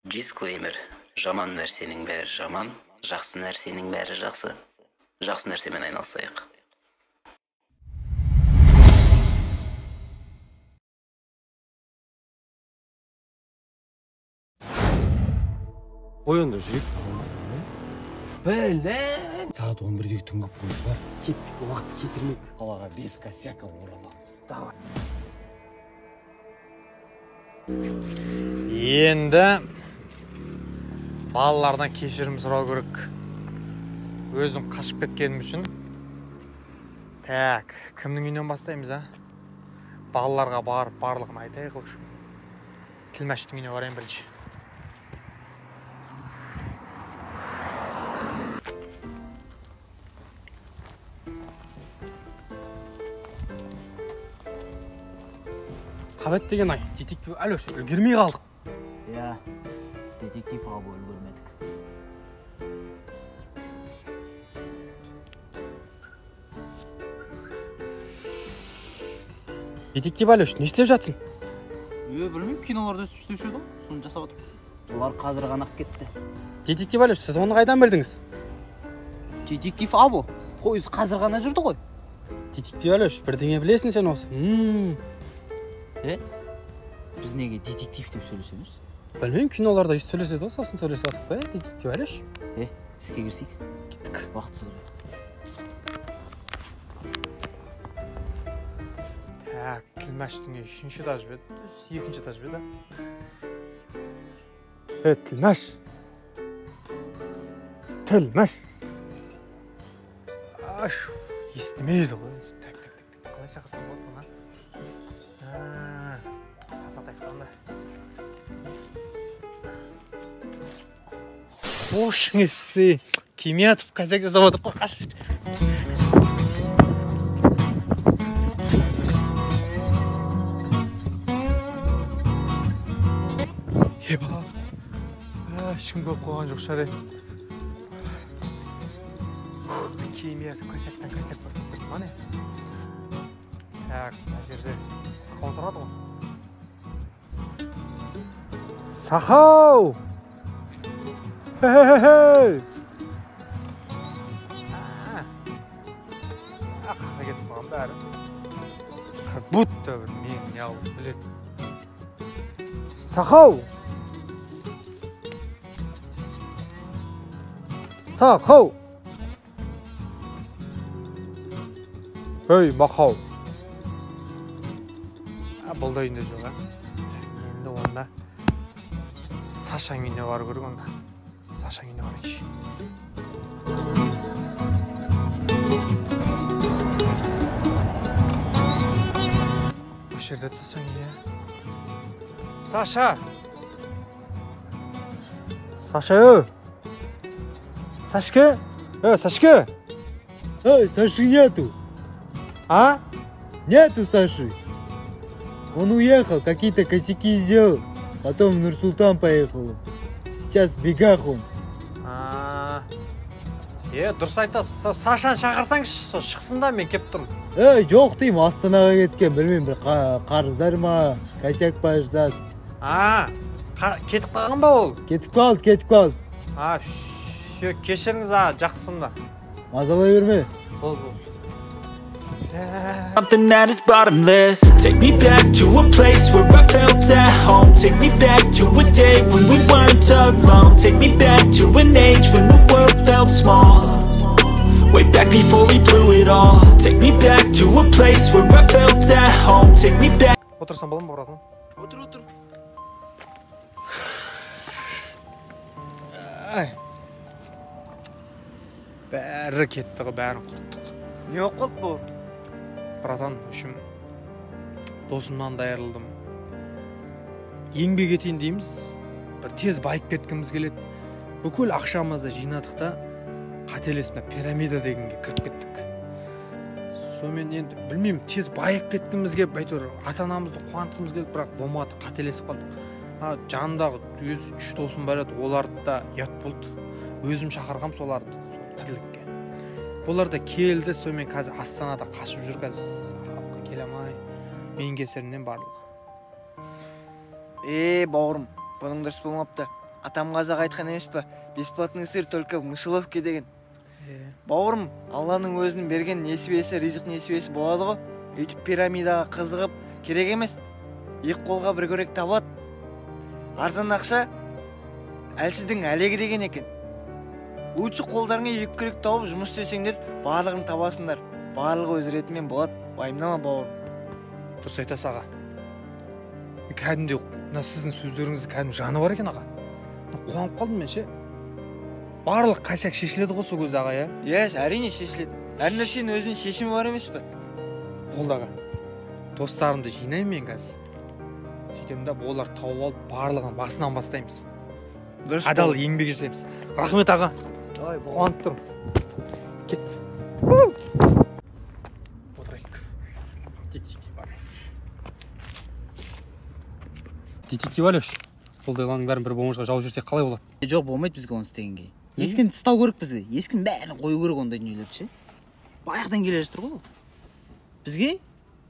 Disclaimer. Жаман нәрсенің бәрі жаман, жақсы нәрсенің бәрі жақсы. Жақсы нәрсемен айналысайық. Oyunda жүрек. Білін! Сағат 11-де түнгі пойыз бар. Кеттік, уақыт кетірмек. Қалаға 5 косяка ораламыз. Давай. Енді балалардан кешірім сұрау керек. Өзім қашып кеткенім үшін. Так, кімнің үйінен бастаймыз, а? Балаларға барып барлығын айтайық үшін. Тілмәштің үйіне барайын бірінші. Қабет деген ай, детектив Алёш, үлгермей қалдық. Я, детектив абы үлгермедік. Детектив Алёш, не істеп жатсың? Білмеймін, киноларда өсіп істеуші едім, соны жасап отыр. Олар қазір ғана кетті. Детектив Алёш, сіз оны қайдан білдіңіз? Детектив абы, пойыз қазір ғана жүрді ғой. Детектив Алёш, бірдеңе білесің сен осы. Біз неге детектив деп сөйлесеміз? Білмеймін, киноларда сөйлеседі ғой, сосын сөйлесіп жатық та, детектив Алёш. Іске кірсейік. Кеттік. Уақытсыз бе. Так, тілмәштің үйі 3-ші этаж бе? 2-ші этаж бе, да? Тілмәш. Тілмәш. Естімейді ғой. Так. Қалай шақырсам болады бұна? Таза тайқанда. Бошың есі. Кеметов козяк жасап отыр қой, қаш. Еба. Ешкім көп қойған жоқ шар еді. Кеметов козяктан козяк басып кетті ма не? Так, мына жерде Сақау тұрады ғой. Сақау! Хе-хе-хе-хе! Қаққа кетіп қалған бәрі. Как будто бір мен не алып біледі. Сақау! Сақау! Ей, Мақау! Бұл да үйінде жоқ, енді онда Сашаң үйіне бар көрік онда. Сашаң үйіне барайыншы. Бұл жерде Сашаң үйі. Саша! Саша! Сашка? Сашка! Саши нету. А? Нету Саши. Он уехал, какие-то косяки сделал. Потом в Нур-Султан поехал. Сейчас в бегах он. Дұрыс айта, Сашаны шақырсаңшы, шықсын да, мен кеп тұрмын. Жоқ деймін, Астанаға кеткен, білмеймін, бір қарыздар ма, косяк па жасады. Кетіп қалған ба ол? Кетіп қалды. Кешіріңіз, жақсында. Мазалай берме. Бол. Something that is bottomless. Take me back to a place where I felt at home. Take me back to a day when we weren't alone. Take me back to an age when the world felt small. Way back before we blew it all. Take me back to a place where I felt at home. Take me back. Отырсам бола ма, братан? Отыр. Бәрі кетті ғой, бәрін құрттық. Не оқып бұл? Братан, үшім досымнан да айырылдым. Еңбек етейін дейміз, бір тез байып кеткіміз келеді. Бүкіл ақшамызды жинадық та, қателесме пирамида дегенге кіріп кеттік. Сонымен енді білмеймін, тез байып кеткіміз келіп, әйтеуір ата-анамызды қуантқымыз келіп, бірақ болмады, қателесіп қалдық. Жанымдағы 3 досым бар еді, оларды да ұят болды. Өзім шақырғам соларды, тірлікке. Олар да келді, сонымен қазір Астанада қашып жүр, қазір аралыққа келе алмай. Мен кесірінен барлығы. Бауырым, бұның дұрыс болмапты. атам қазақ айтқан емес па, бесплатный сыр только в мышеловке деген. Бауырым, Алланың өзінің берген несібесі, ризық несібесі болады ғой. Өйтіп пирамидаға қызығып керек емес. Екі қолға бір көрек табылады. Арзан ақша әлсіздің әлегі деген екен. Лучше қолдарыңа екі көрек тауып жұмыс істесеңдер, барлығын табасыңдар. Барлығы өз ретімен болады. Уайымдама бауырым. Дұрыс айтасыз аға. Кәдімде мына сіздің сөздеріңізде кәдімгі жаны бар екен аға. Қуанып қалдым мен ше. Барлық қайсақ шешіледі ғой сол кезде аға, иә? Иә, әрине шешіледі. Әр нәрсенің өзінің шешімі бар емес пе? Болды аға. Достарымды жинаймын мен қазір. Сөйтемін да олар тауып алып барлығын басынан бастаймыз. Адал еңбек жасаймыз. Рахмет аға. Қуанып тұрмын. Кет. Отырайық. Детектив Алеш, қолдайланың бәрін бір бомжға жауып жүрсек қалай болады? Жоқ, болмайды бізге оны істегенге. Ескін тыстау керек бізге. Ескін бәрін қою керек ондай дүниелерді ше. Баяғыдан келе жатыр ғой. Бізге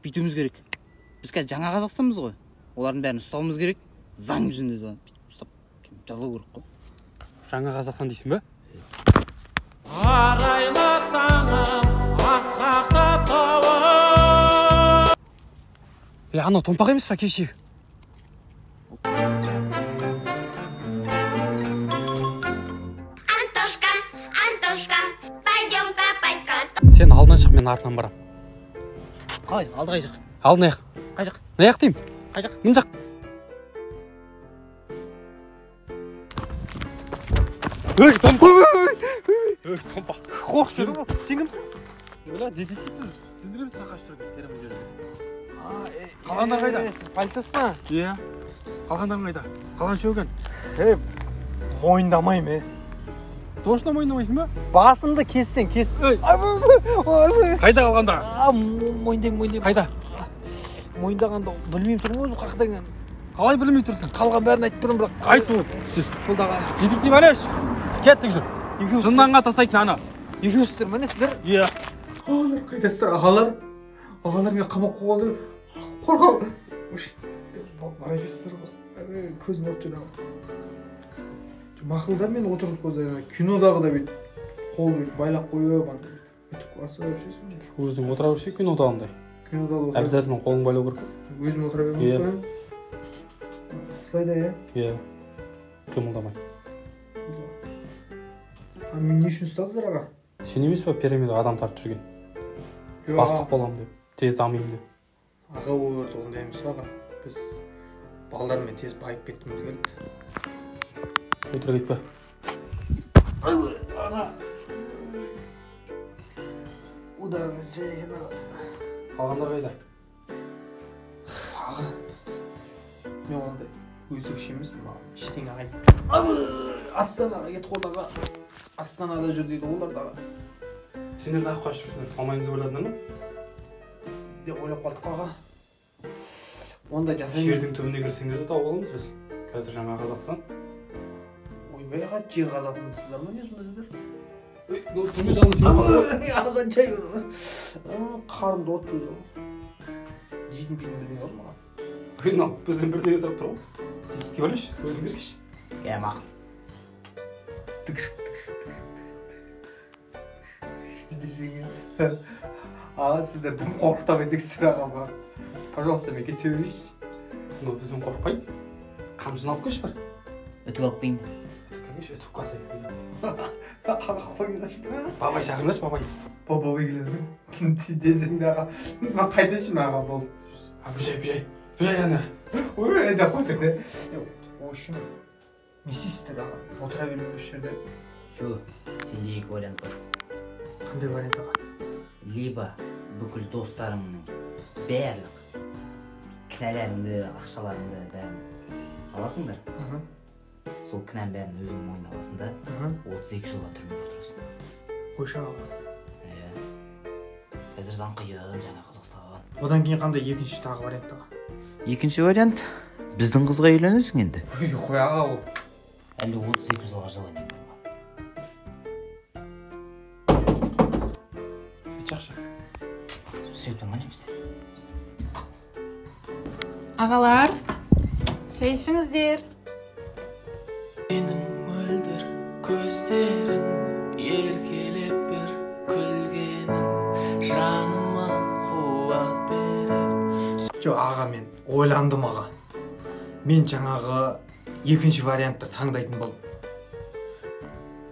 бүйтуіміз керек. Біз қазір жаңа Қазақстанбыз ғой. Олардың бәрін ұстауымыз керек. Заң жүзінде ұстап жазалау керек қой. Жаңа Қазақстан дейсің бе? Арайлап таңым асқақтап тауым. Анау томпақ емес па кешегі? Антошка, пойдем копать картофель. Сен алдынан шық, мен артынан барам. Қалай, алды қай жақ? Алдын аяқ. Қай жақ? Не аяқ деймін? Қай жақ? Мін жақ. Томпақ. Томпақ. Қорқ сен ғой. Сен кімсің? Ола, детективпіз. Сендіреміз қақаш тұрып. Қалғандар қайда? Сіз полициясыз ба? Иә. Қалғандар қайда? Қалған шөген. Мойындамаймын, Точно мойындамайсың ба? Басымды кессең, кес. Қайда қалғандар? Мойындаймын. Қайда? Мойындағанды білмеймін тұрмын өзім қақыдан. Қалай білмей тұрсың? Қалған бәрін айтып тұрмын, бірақ Айт ол. сіз қолдағы. Детектив Алеш, кеттік жүр. Зынданға тастайтын ана. Екеусіздер ме сіздер? Иә. Қайдасыздар, ағалар? Ағалар мен қамап қойғандар. Қорқау. Бара кестер ғой. Көзім өрт жеді аға. Мақылда мен отырғыз қойдайын. Кинодағы да бет. Қол бет байлап қойып, өтіп асырап жүрсің. Өзің отыра жүрсе кинодағындай. Кинодағы отырып. Әбзәтімен қолың байлау керек. Өзім отыра бермеймін. Слайда, иә? Иә. Қимылдамай. Мен не үшін ұстадыздар аға? Сен емес па пирамидаға адам тартып жүрген? Бастық боламын деп, тез дамимын деп. Аға өмірді ондай емес аға. Біз балдармен тез байып кеттіміз келді. Өтірік айтпа. Ударыңыз жайған аға. Қалғандар қайда? Аға. Мен ондай өзігіш емеспін аға. Ештеңе ағайын. Астанаға кет қолдаға. Астанада жүр дейді олардағы. Сендер нақ қаш жүрсіңдер, салмайыңызды ойладыңдар ма? Деп ойлап қалдық аға. Онда жасаймыз. Жердің түбіне кірсеңдер де тауып аламыз біз. Қазір жаңа Қазақстан. Ойбай аға, жер қазатынсыздар ма не сонда сіздер? Түрме жағын сүйіп қалды. Аға жай ұрды. Қарымды орт жүзі ғой. Жейтін пейін бірдеңе бар маған. Мынау бізден бірдеңе сұрап тұр ғой. Детектив Алеш, өзің кіргеш. Мақұл. Десең аға, сіздер дым қорқытап едіңіздер аға бар. Пожалуйста, мен кете берейінші. Мынау бізден қорықпайды. Қамшыны алып кеш бір. Өтіп алып қойын. Өтіп қалсайық. Аға қойыңдаршы. Бабай шақырмас, бабай. Бабай келеді ме? Десең де аға. Мен қайташым аға болды. Бүжай ана. Ой, әйда қойсаң да. О үшін не істейсіздер аға? Отыра бермей осы жерде. Все, сенде екі вариант бар. Қандай вариант аға? Либо бүкіл достарыңның барлық кінәләріңді, ақшаларыңды бәрін аласыңдар. Сол кінән бәрін өзің мойнына аласың да 32 жылға түрмеге отырасың. Қойшы аға. Қазір заң қиын жаңа Қазақстанға. Одан кейін қандай екінші тағы вариант аға? Екінші вариант біздің қызға үйленесің енді. Қой аға ол. Әлі 32 жылға жылайын. Жақсы. Сөйтіп ойнаймыз. Ағалар, шай ішіңіздер. Senin mөлдір көздерің еркелеп бір күлгенің жаныма қуат берер. Аға, мен ойландым аға. Мен жаңағы екінші вариантты таңдайтын болдым.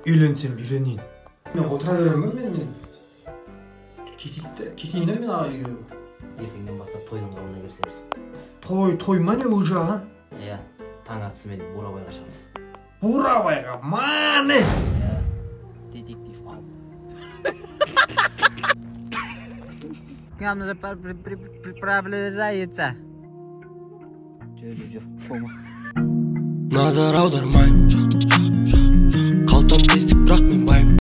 Үйленсем үйленейін. Мен отыра беремін ба мен? Кетейін мен аға үйге. Ертеңнен бастап тойдың қамына кірісеміз. Той ма не уже аға? Иә, таң атысымен Бурабайға шығамыз. Бурабайға, мане! Детектив ал. Нам же приправляется. Жүр, форма. Назар аудармайын,